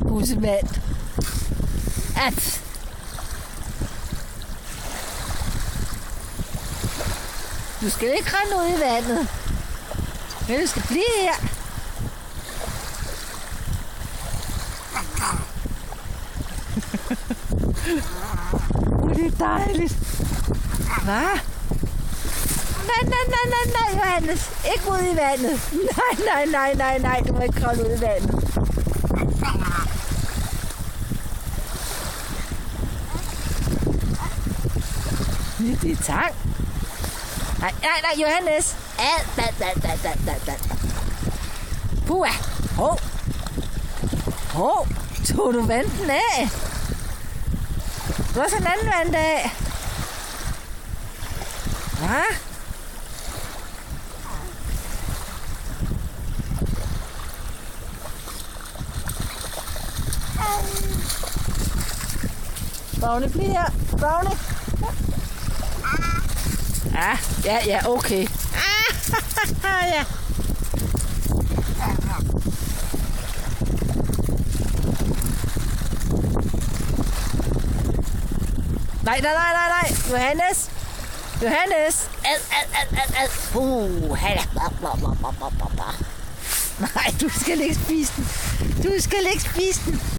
Bussemand. Du skal ikke rende ud i vandet. Men du skal blive her. Det er dejligt. Hvad? Nej, Johannes. Ikke ud i vandet. Nej. Du må ikke kravle ud i vandet. Det er tang. Nej, Johannes. Puha. Hov. Tog du vandet af? Du har sådan en anden vand af. Hvad? Brownie, bliv her. Brownie. Ja, okay. Ja. Nej. Johannes. Nej, du skal ikke spise den.